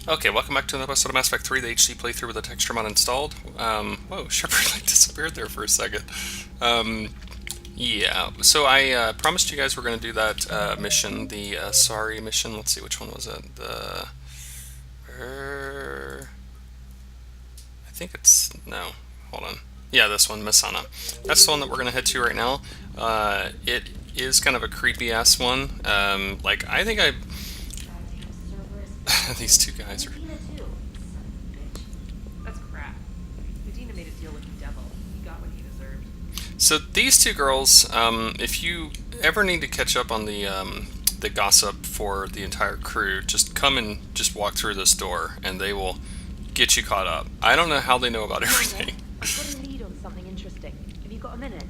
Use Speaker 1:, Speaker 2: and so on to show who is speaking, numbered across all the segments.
Speaker 1: Okay, welcome back to another episode of Mass Effect 3, the HC playthrough with the texture mod installed. Whoa, Shepard like disappeared there for a second. Yeah, so I promised you guys we're going to do that mission, the sorry mission. Let's see, which one was it? I think it's, no, hold on. Yeah, this one, Masana. That's the one that we're going to head to right now. It is kind of a creepy-ass one. I think I... These two guys are...
Speaker 2: That's crap. Medina made a deal with the devil. He got what he deserved.
Speaker 1: So these two girls, if you ever need to catch up on the gossip for the entire crew, just come and just walk through this door, and they will get you caught up. I don't know how they know about everything.
Speaker 3: I've got a lead on something interesting. Have you got a minute?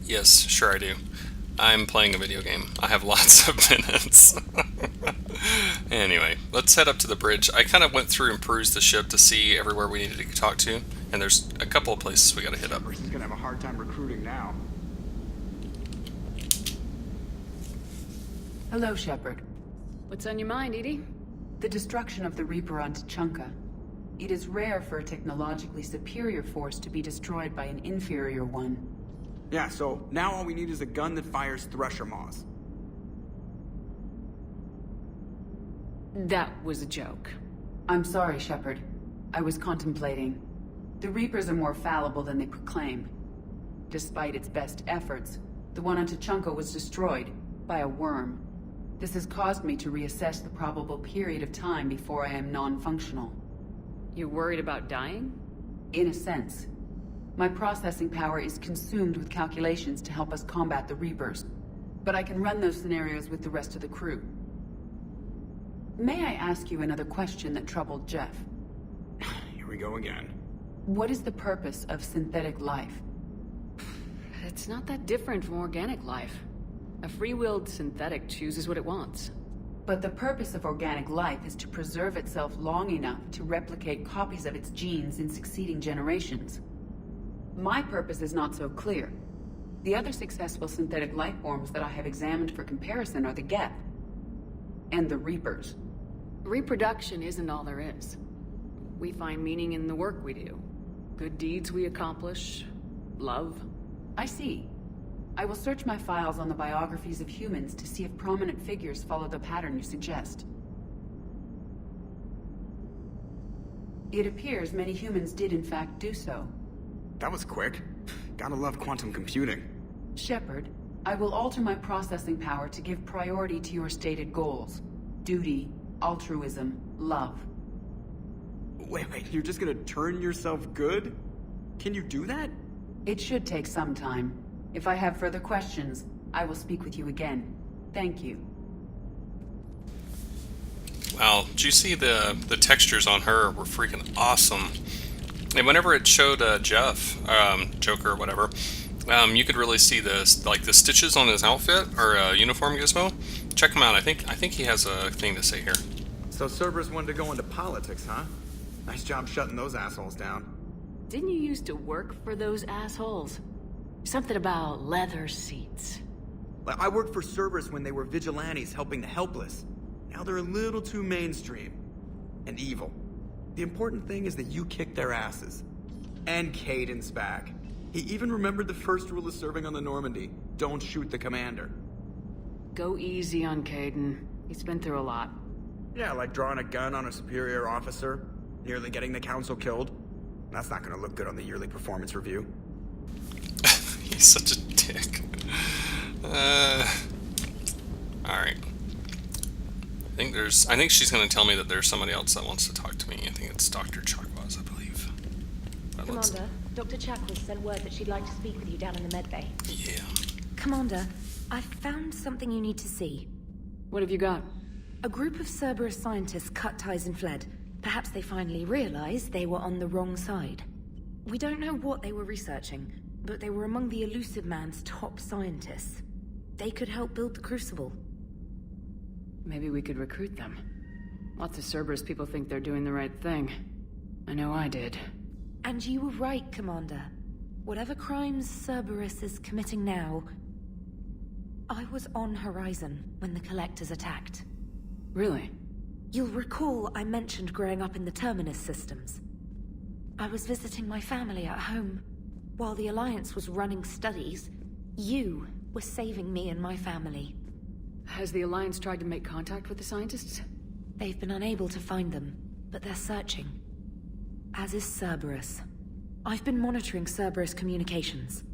Speaker 1: Yes, sure I do. I'm playing a video game. I have lots of minutes. Anyway, let's head up to the bridge. I kind of went through and perused the ship to see everywhere we needed to talk to, and there's a couple of places we gotta hit up.
Speaker 4: He's gonna have a hard time recruiting now.
Speaker 5: Hello, Shepard.
Speaker 2: What's on your mind, Edie?
Speaker 5: The destruction of the Reaper on Tuchanka. It is rare for a technologically superior force to be destroyed by an inferior one.
Speaker 4: Yeah, so now all we need is a gun that fires Thresher Maws.
Speaker 2: That was a joke.
Speaker 5: I'm sorry, Shepard. I was contemplating. The Reapers are more fallible than they proclaim. Despite its best efforts, the one on Tuchanka was destroyed by a worm. This has caused me to reassess the probable period of time before I am non-functional.
Speaker 2: You're worried about dying?
Speaker 5: In a sense. My processing power is consumed with calculations to help us combat the Reapers, but I can run those scenarios with the rest of the crew. May I ask you another question that troubled Jeff?
Speaker 4: Here we go again.
Speaker 5: What is the purpose of synthetic life?
Speaker 2: It's not that different from organic life. A free-willed synthetic chooses what it wants.
Speaker 5: But the purpose of organic life is to preserve itself long enough to replicate copies of its genes in succeeding generations. My purpose is not so clear. The other successful synthetic life forms that I have examined for comparison are the Geth and the Reapers.
Speaker 2: Reproduction isn't all there is. We find meaning in the work we do. Good deeds we accomplish. Love.
Speaker 5: I see. I will search my files on the biographies of humans to see if prominent figures follow the pattern you suggest. It appears many humans did in fact do so.
Speaker 4: That was quick. Gotta love quantum computing.
Speaker 5: Shepard, I will alter my processing power to give priority to your stated goals. Duty, altruism, love.
Speaker 4: Wait, you're just gonna turn yourself good? Can you do that?
Speaker 5: It should take some time. If I have further questions, I will speak with you again. Thank you.
Speaker 1: Wow, did you see the textures on her were freaking awesome. And whenever it showed Jeff, Joker or whatever, you could really see the stitches on his outfit or uniform gizmo. Check him out. I think he has a thing to say here.
Speaker 4: So Cerberus wanted to go into politics, huh? Nice job shutting those assholes down.
Speaker 2: Didn't you used to work for those assholes? Something about leather seats.
Speaker 4: I worked for Cerberus when they were vigilantes helping the helpless. Now they're a little too mainstream. And evil. The important thing is that you kicked their asses. And Caden's back. He even remembered the first rule of serving on the Normandy. Don't shoot the commander.
Speaker 2: Go easy on Caden. He's been through a lot.
Speaker 4: Yeah, like drawing a gun on a superior officer, nearly getting the council killed. That's not gonna look good on the yearly performance review.
Speaker 1: He's such a dick. Alright. I think she's gonna tell me that there's somebody else that wants to talk to me. I think it's Dr. Chakwas, I believe. But
Speaker 3: Commander, Dr. Chakwas sent word that she'd like to speak with you down in the medbay.
Speaker 1: yeah.
Speaker 3: Commander, I've found something you need to see.
Speaker 2: What have you got?
Speaker 3: A group of Cerberus scientists cut ties and fled. Perhaps they finally realized they were on the wrong side. We don't know what they were researching, but they were among the Elusive Man's top scientists. They could help build the Crucible.
Speaker 2: Maybe we could recruit them. Lots of Cerberus people think they're doing the right thing. I know I did.
Speaker 3: And you were right, Commander. Whatever crimes Cerberus is committing now, I was on Horizon when the Collectors attacked.
Speaker 2: Really?
Speaker 3: You'll recall I mentioned growing up in the Terminus systems. I was visiting my family at home. While the Alliance was running studies, you were saving me and my family.
Speaker 2: Has the Alliance tried to make contact with the scientists?
Speaker 3: They've been unable to find them, but they're searching. As is Cerberus. I've been monitoring Cerberus communications.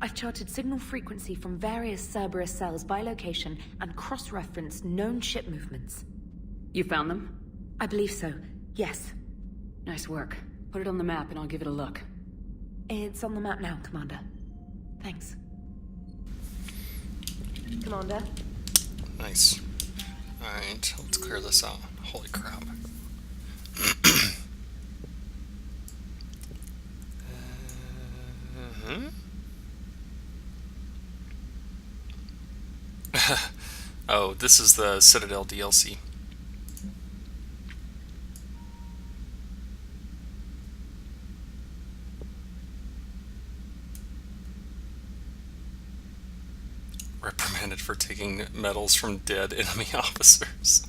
Speaker 3: I've charted signal frequency from various Cerberus cells by location and cross-referenced known ship movements.
Speaker 2: You found them?
Speaker 3: I believe so, yes.
Speaker 2: Nice work. Put it on the map and I'll give it a look.
Speaker 3: It's on the map now, Commander. Thanks. Commander?
Speaker 1: Nice. Alright, let's clear this out. Holy crap. Oh, this is the Citadel DLC. Reprimanded for taking medals from dead enemy officers.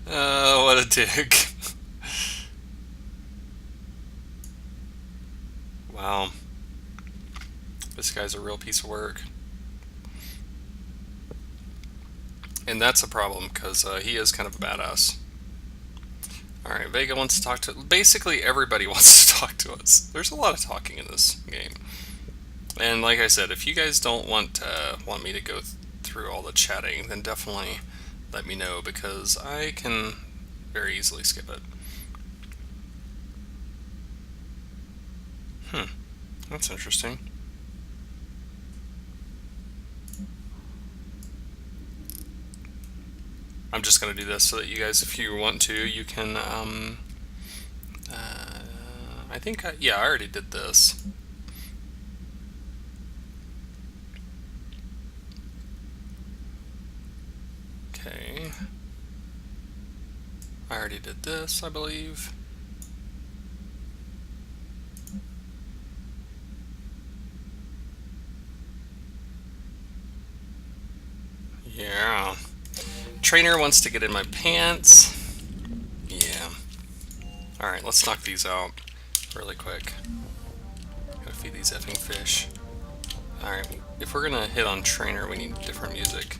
Speaker 1: Oh, what a dick. Wow. This guy's a real piece of work. And that's a problem, because he is kind of a badass. Alright, Vega wants to talk to... Basically, everybody wants to talk to us. There's a lot of talking in this game. And like I said, if you guys don't want me to go through all the chatting, then definitely let me know, because I can very easily skip it. That's interesting. I'm just going to do this so that you guys, if you want to, you can, I think, yeah, I already did this. Okay. I already did this, I believe. Yeah. Trainer wants to get in my pants. Yeah. Alright, let's knock these out really quick. Gotta feed these effing fish. Alright, if we're gonna hit on Trainer, we need different music.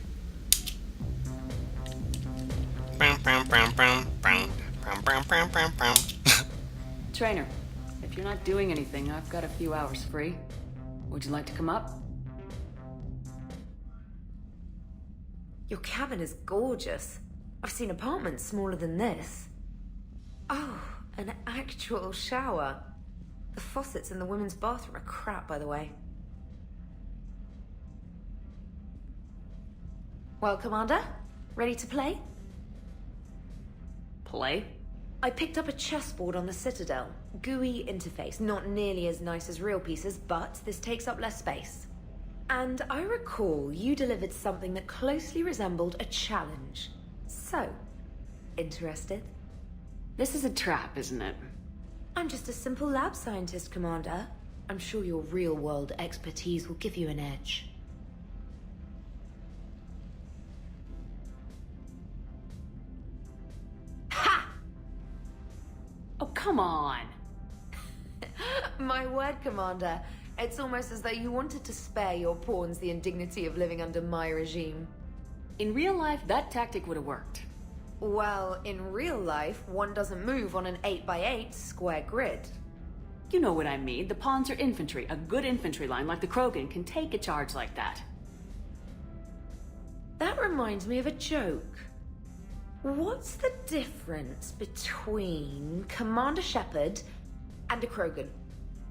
Speaker 2: Trainer, if you're not doing anything, I've got a few hours free. Would you like to come up?
Speaker 3: Your cabin is gorgeous. I've seen apartments smaller than this. Oh, an actual shower. The faucets in the women's bathroom are crap, by the way. Well, Commander, ready to play?
Speaker 2: Play?
Speaker 3: I picked up a chessboard on the Citadel. GUI interface, not nearly as nice as real pieces, but this takes up less space. And I recall you delivered something that closely resembled a challenge. So, interested?
Speaker 2: This is a trap, isn't it?
Speaker 3: I'm just a simple lab scientist, Commander. I'm sure your real-world expertise will give you an edge. Ha!
Speaker 2: Oh, come on!
Speaker 3: My word, Commander. It's almost as though you wanted to spare your pawns the indignity of living under my regime.
Speaker 2: In real life, that tactic would have worked.
Speaker 3: Well, in real life, one doesn't move on an 8x8 square grid.
Speaker 2: You know what I mean. The pawns are infantry. A good infantry line like the Krogan can take a charge like that.
Speaker 3: That reminds me of a joke. What's the difference between Commander Shepard and a Krogan?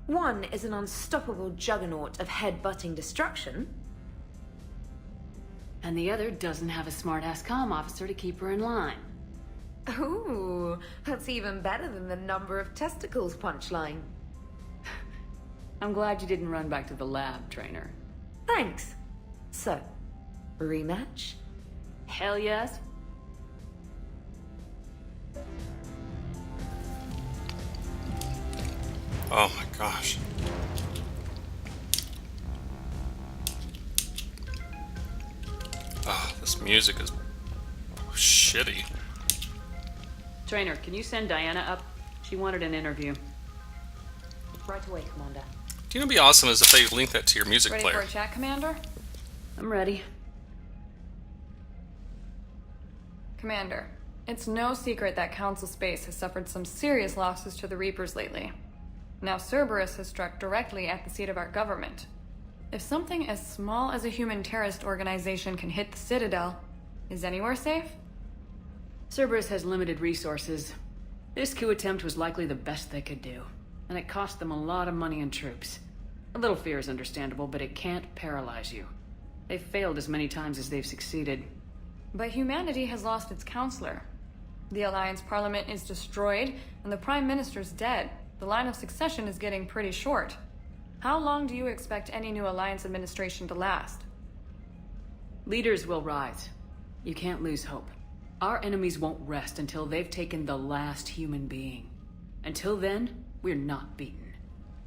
Speaker 3: One is an unstoppable juggernaut of head-butting destruction.
Speaker 2: And the other doesn't have a smart-ass comm officer to keep her in line.
Speaker 3: Ooh, that's even better than the number of testicles punchline.
Speaker 2: I'm glad you didn't run back to the lab, Trainer.
Speaker 3: Thanks. So, rematch?
Speaker 2: Hell yes.
Speaker 1: Oh my gosh. Oh, this music is shitty.
Speaker 2: Trainer, can you send Diana up? She wanted an interview.
Speaker 3: Right away, Commander.
Speaker 1: Do you know what'd be awesome is if they link that to your music
Speaker 6: Ready
Speaker 1: player.
Speaker 6: for a chat, Commander?
Speaker 2: I'm ready.
Speaker 6: Commander, it's no secret that Council Space has suffered some serious losses to the Reapers lately. Now Cerberus has struck directly at the seat of our government. If something as small as a human terrorist organization can hit the Citadel, is anywhere safe?
Speaker 2: Cerberus has limited resources. This coup attempt was likely the best they could do, and it cost them a lot of money and troops. A little fear is understandable, but it can't paralyze you. They've failed as many times as they've succeeded.
Speaker 6: But humanity has lost its counselor. The Alliance Parliament is destroyed, and the Prime Minister's dead. The line of succession is getting pretty short. How long do you expect any new Alliance administration to last?
Speaker 2: Leaders will rise. You can't lose hope. Our enemies won't rest until they've taken the last human being. Until then, we're not beaten.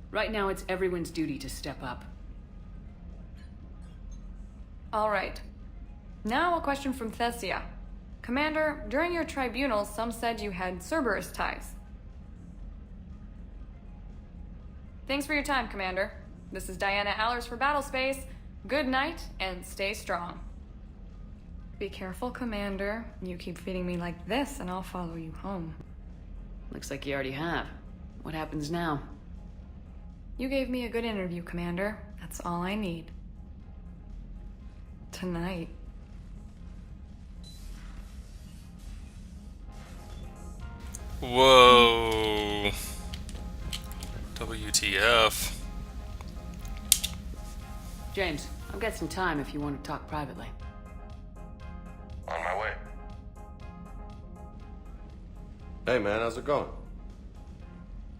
Speaker 2: Right now, it's everyone's duty to step up.
Speaker 6: All right. Now a question from Thessia. Commander, during your tribunal, some said you had Cerberus ties. Thanks for your time, Commander. This is Diana Allers for Battlespace. Good night, and stay strong. Be careful, Commander. You keep feeding me like this, and I'll follow you home.
Speaker 2: Looks like you already have. What happens now?
Speaker 6: You gave me a good interview, Commander. That's all I need. Tonight.
Speaker 1: Whoa. WTF.
Speaker 2: James, I've got some time if you want to talk privately.
Speaker 7: On my way. Hey man, how's it going?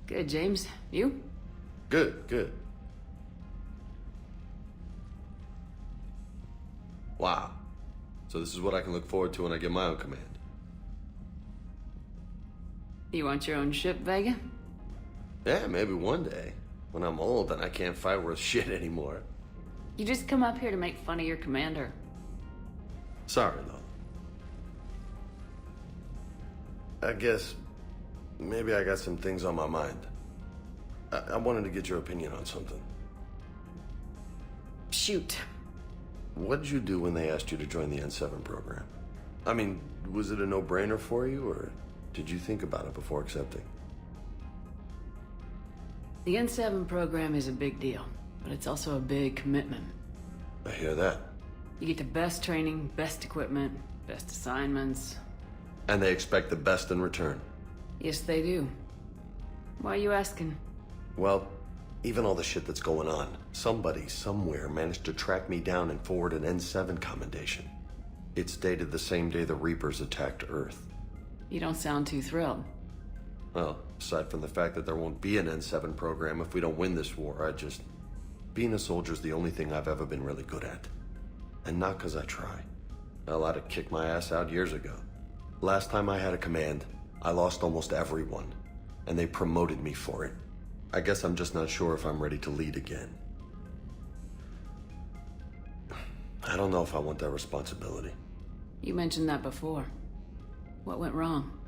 Speaker 2: Good, James. You?
Speaker 7: Good, good. Wow. So this is what I can look forward to when I get my own command.
Speaker 2: You want your own ship, Vega?
Speaker 7: Yeah, maybe one day. When I'm old and I can't fight worth shit anymore.
Speaker 2: You just come up here to make fun of your commander.
Speaker 7: Sorry, though. I guess maybe I got some things on my mind. I wanted to get your opinion on something.
Speaker 2: Shoot.
Speaker 7: What did you do when they asked you to join the N7 program? I mean, was it a no-brainer for you, or did you think about it before accepting?
Speaker 2: The N7 program is a big deal, but it's also a big commitment.
Speaker 7: I hear that.
Speaker 2: You get the best training, best equipment, best assignments.
Speaker 7: And they expect the best in return.
Speaker 2: Yes, they do. Why are you asking?
Speaker 7: Well, even all the shit that's going on, somebody somewhere managed to track me down and forward an N7 commendation. It's dated the same day the Reapers attacked Earth.
Speaker 2: You don't sound too thrilled.
Speaker 7: Well, aside from the fact that there won't be an N7 program if we don't win this war, being a soldier's the only thing I've ever been really good at. And not because I try. Hell, I'd have kicked my ass out years ago. Last time I had a command, I lost almost everyone, and they promoted me for it. I guess I'm just not sure if I'm ready to lead again. I don't know if I want that responsibility.
Speaker 2: You mentioned that before. What went wrong?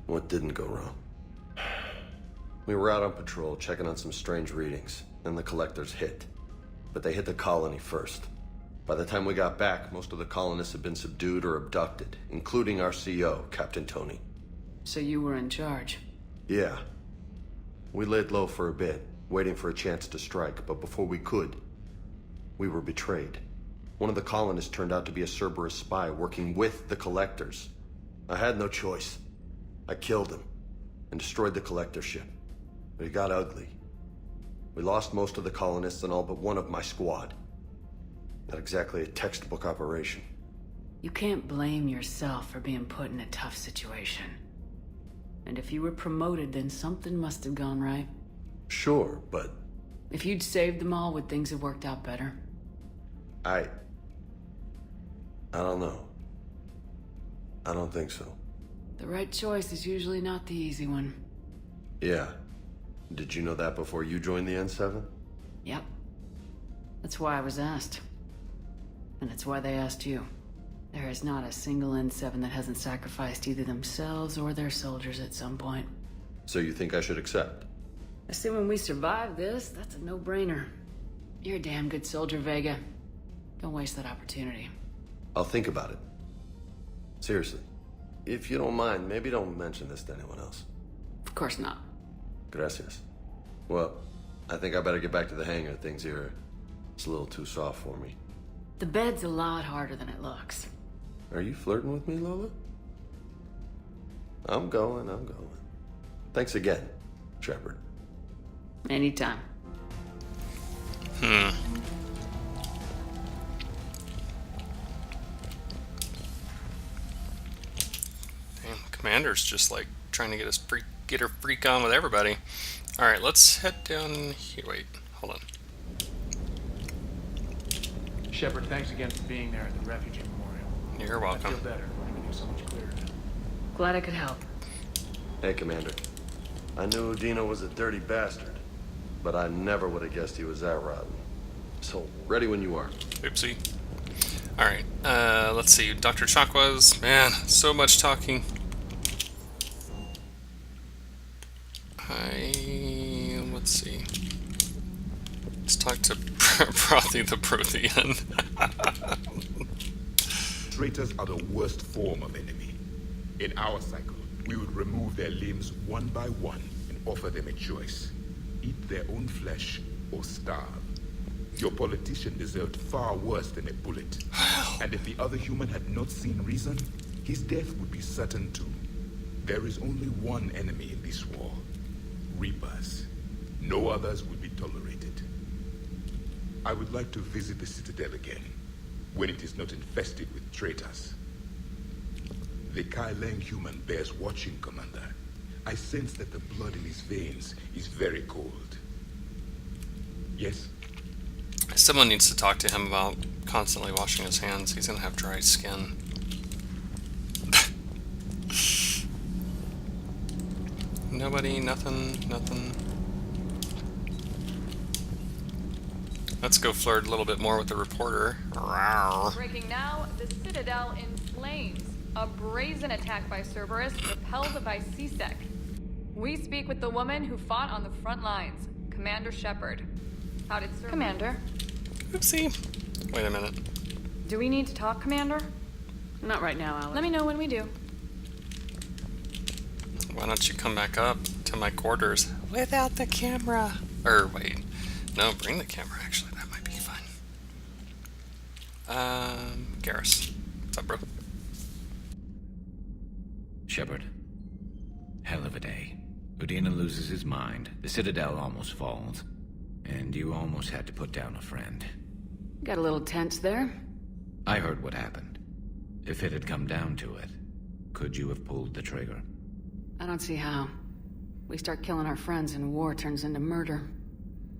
Speaker 7: What didn't go wrong? We were out on patrol, checking on some strange readings, and the collectors hit. But they hit the colony first. By the time we got back, most of the colonists had been subdued or abducted, including our CO, Captain Tony.
Speaker 2: So you were in charge?
Speaker 7: Yeah. We laid low for a bit, waiting for a chance to strike, but before we could, we were betrayed. One of the colonists turned out to be a Cerberus spy working with the collectors. I had no choice. I killed him and destroyed the collector ship. But it got ugly. We lost most of the colonists and all but one of my squad. Not exactly a textbook operation.
Speaker 2: You can't blame yourself for being put in a tough situation. And if you were promoted, then something must have gone right.
Speaker 7: Sure, but
Speaker 2: If you'd saved them all, would things have worked out better?
Speaker 7: I don't know. I don't think so.
Speaker 2: The right choice is usually not the easy one.
Speaker 7: Yeah. Did you know that before you joined the N7?
Speaker 2: Yep. That's why I was asked. And it's why they asked you. There is not a single N7 that hasn't sacrificed either themselves or their soldiers at some point.
Speaker 7: So you think I should accept?
Speaker 2: Assuming we survive this, that's a no-brainer. You're a damn good soldier, Vega. Don't waste that opportunity.
Speaker 7: I'll think about it. Seriously. If you don't mind, maybe don't mention this to anyone else.
Speaker 2: Of course not.
Speaker 7: Gracias. Well, I think I better get back to the hangar. Things here, it's a little too soft for me.
Speaker 2: The bed's a lot harder than it looks.
Speaker 7: Are you flirting with me, Lola? I'm going. Thanks again, Shepard.
Speaker 2: Anytime.
Speaker 1: Hmm. Damn, Commander's just like trying to get her freak on with everybody. All right, let's head down here. Wait, hold on.
Speaker 8: Shepard, thanks again for being there at the refugee memorial.
Speaker 1: You're
Speaker 8: I
Speaker 1: welcome.
Speaker 8: feel better. Everything's so much clearer now.
Speaker 2: Glad I could help.
Speaker 7: Hey, Commander. I knew Dino was a dirty bastard, but I never would have guessed he was that rotten. So, ready when you are.
Speaker 1: Oopsie. All right, let's see. Dr. Chakwas, man, so much talking. Let's see. Let's talk to Prothy the Prothean.
Speaker 9: Traitors are the worst form of enemy. In our cycle, we would remove their limbs one by one and offer them a choice. Eat their own flesh or starve. Your politician deserved far worse than a bullet. And if the other human had not seen reason, his death would be certain too. There is only one enemy in this war. Reapers. No others will be tolerated. I would like to visit the Citadel again, when it is not infested with traitors. The Kai Leng human bears watching, Commander. I sense that the blood in his veins is very cold. Yes?
Speaker 1: Someone needs to talk to him about constantly washing his hands. He's gonna have dry skin. Nobody, nothing. Let's go flirt a little bit more with the reporter. Rawr.
Speaker 6: Breaking now, the Citadel in flames. A brazen attack by Cerberus repelled by C-Sec. We speak with the woman who fought on the front lines, Commander Shepard. How did Cerberus... Commander?
Speaker 1: Oopsie. Wait a minute.
Speaker 6: Do we need to talk, Commander?
Speaker 2: Not right now, Alex.
Speaker 6: Let me know when we do.
Speaker 1: Why don't you come back up to my quarters without the camera? Or wait, no, bring the camera. Actually, that might be fun. Garrus, what's up, bro?
Speaker 10: Shepard. Hell of a day. Udina loses his mind, the Citadel almost falls, and you almost had to put down a friend.
Speaker 2: Got a little tense there.
Speaker 10: I heard what happened. If it had come down to it, could you have pulled the trigger?
Speaker 2: I don't see how. We start killing our friends and war turns into murder.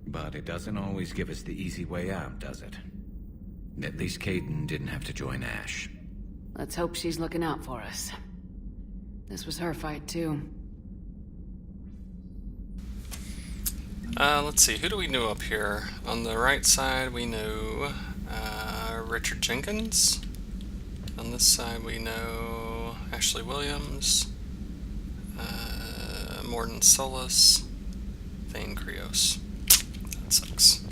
Speaker 10: But it doesn't always give us the easy way out, does it? At least Kaidan didn't have to join Ash.
Speaker 2: Let's hope she's looking out for us. This was her fight, too.
Speaker 1: Let's see, who do we know up here? On the right side, we know Richard Jenkins. On this side, we know Ashley Williams, Morden Solis, Thane Krios. That sucks.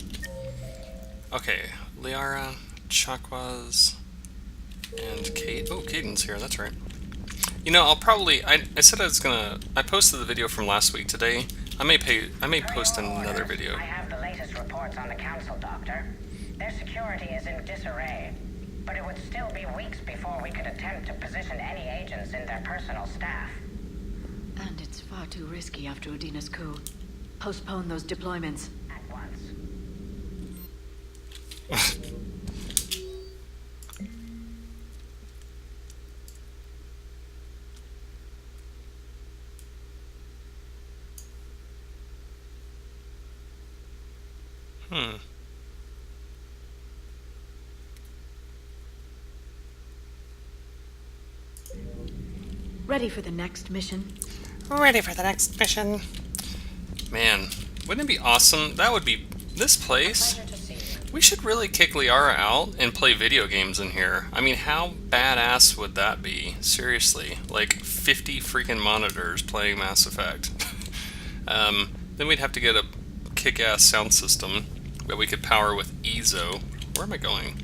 Speaker 1: Okay, Liara, Chakwas, and Kate. Oh, Kaidan's here, that's right. You know, I'll probably... I said I was gonna... I posted the video from last week today. I may post another video.
Speaker 11: I have the latest reports on the Council, Doctor. Their security is in disarray, but it would still be weeks before we could attempt to position any agents in their personal staff.
Speaker 2: And it's far too risky after Udina's coup. Postpone those deployments.
Speaker 11: At once.
Speaker 3: Ready for the next mission?
Speaker 1: Ready for the next mission. Man, wouldn't it be awesome? That would be... This place We should really kick Liara out and play video games in here. I mean, how badass would that be? Seriously. Like 50 freaking monitors playing Mass Effect. Then we'd have to get a kick-ass sound system that we could power with EZO. Where am I going?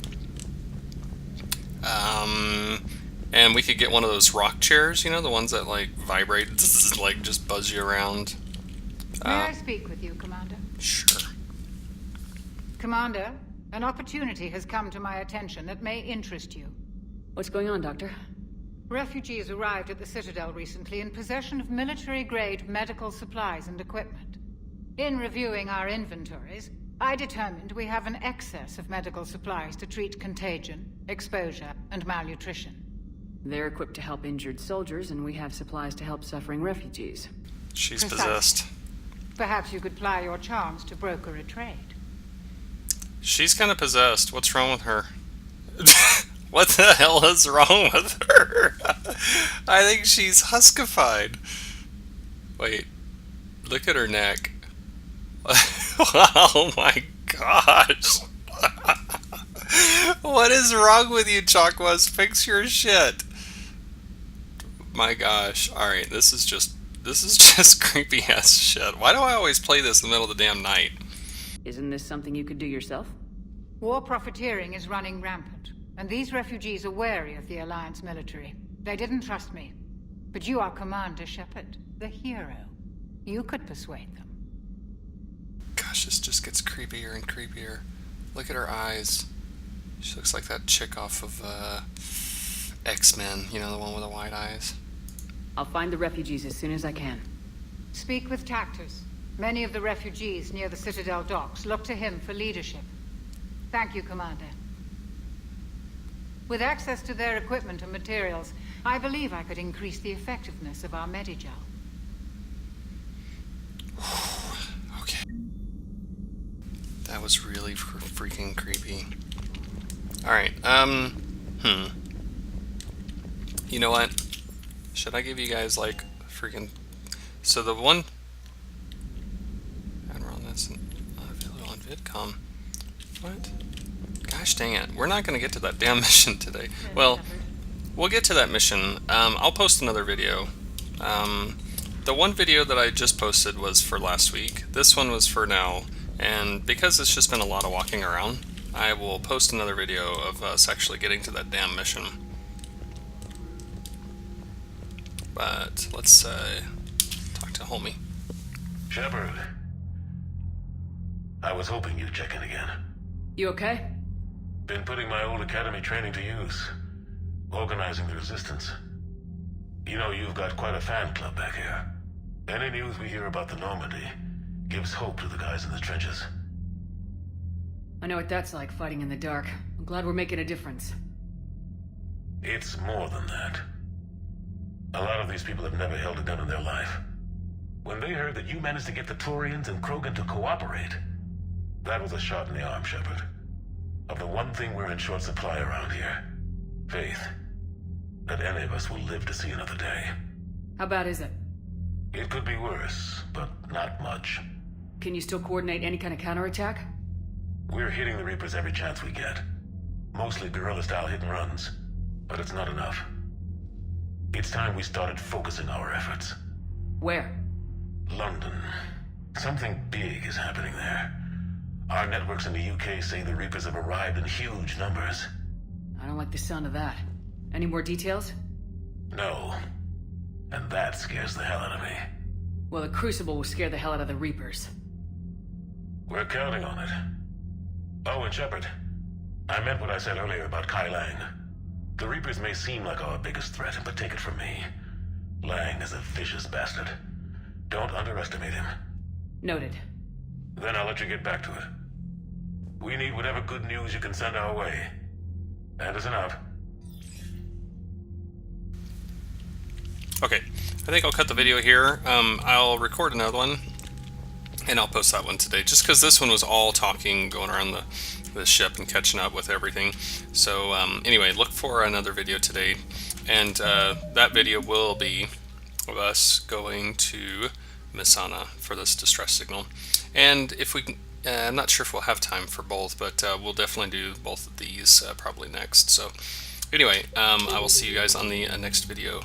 Speaker 1: And we could get one of those rock chairs, you know, the ones that like vibrate, like just buzz you around.
Speaker 12: May I speak with you, Commander?
Speaker 1: Sure.
Speaker 12: Commander, an opportunity has come to my attention that may interest you.
Speaker 2: What's going on, Doctor?
Speaker 12: Refugees arrived at the Citadel recently in possession of military-grade medical supplies and equipment. In reviewing our inventories, I determined we have an excess of medical supplies to treat contagion, exposure, and malnutrition.
Speaker 2: They're equipped to help injured soldiers, and we have supplies to help suffering refugees.
Speaker 1: She's
Speaker 12: Precisely.
Speaker 1: possessed.
Speaker 12: Perhaps you could ply your charms to broker a trade.
Speaker 1: She's kind of possessed. What's wrong with her? What the hell is wrong with her? I think she's huskified. Wait. Look at her neck. Oh my gosh. What is wrong with you, Chakwas? Fix your shit. My gosh. Alright, this is just creepy ass shit. Why do I always play this in the middle of the damn night?
Speaker 2: Isn't this something you could do yourself?
Speaker 12: War profiteering is running rampant, and these refugees are wary of the Alliance military. They didn't trust me. But you are Commander Shepard, the hero. You could persuade them.
Speaker 1: Gosh, this just gets creepier and creepier. Look at her eyes. She looks like that chick off of X-Men, you know, the one with the wide eyes.
Speaker 2: I'll find the refugees as soon as I can.
Speaker 12: Speak with Tactus. Many of the refugees near the Citadel docks look to him for leadership. Thank you, Commander. With access to their equipment and materials, I believe I could increase the effectiveness of our Medigel.
Speaker 1: Okay. That was really freaking creepy. Alright, You know what? Should I give you guys, like, freaking... So the one... Admiral, that's not available on VidCom. What? Gosh dang it. We're not going to get to that damn mission today. Well, we'll get to that mission. I'll post another video. The one video that I just posted was for last week. This one was for now. And because it's just been a lot of walking around, I will post another video of us actually getting to that damn mission. But let's talk to homie.
Speaker 13: Shepard. I was hoping you'd check in again.
Speaker 2: You okay?
Speaker 13: Been putting my old academy training to use. Organizing the resistance. You know, you've got quite a fan club back here. Any news we hear about the Normandy gives hope to the guys in the trenches.
Speaker 2: I know what that's like, fighting in the dark. I'm glad we're making a difference.
Speaker 13: It's more than that. A lot of these people have never held a gun in their life. When they heard that you managed to get the Turians and Krogan to cooperate, that was a shot in the arm, Shepard. Of the one thing we're in short supply around here. Faith. That any of us will live to see another day.
Speaker 2: How bad is it?
Speaker 13: It could be worse, but not much.
Speaker 2: Can you still coordinate any kind of counterattack?
Speaker 13: We're hitting the Reapers every chance we get. Mostly guerrilla-style hit-and-runs. But it's not enough. It's time we started focusing our efforts.
Speaker 2: Where?
Speaker 13: London. Something big is happening there. Our networks in the UK say the Reapers have arrived in huge numbers.
Speaker 2: I don't like the sound of that. Any more details?
Speaker 13: No. And that scares the hell out of me.
Speaker 2: Well, the Crucible will scare the hell out of the Reapers.
Speaker 13: We're counting on it. Oh, and Shepard. I meant what I said earlier about Kai Lang. The Reapers may seem like our biggest threat, but take it from me. Lang is a vicious bastard. Don't underestimate him.
Speaker 2: Noted.
Speaker 13: Then I'll let you get back to it. We need whatever good news you can send our way. Anderson out.
Speaker 1: Okay, I think I'll cut the video here. I'll record another one, and I'll post that one today, just because this one was all talking, going around the ship and catching up with everything. So anyway, look for another video today, and that video will be of us going to Misana for this distress signal. And if we I'm not sure if we'll have time for both, but we'll definitely do both of these probably next. So anyway, I will see you guys on the next video.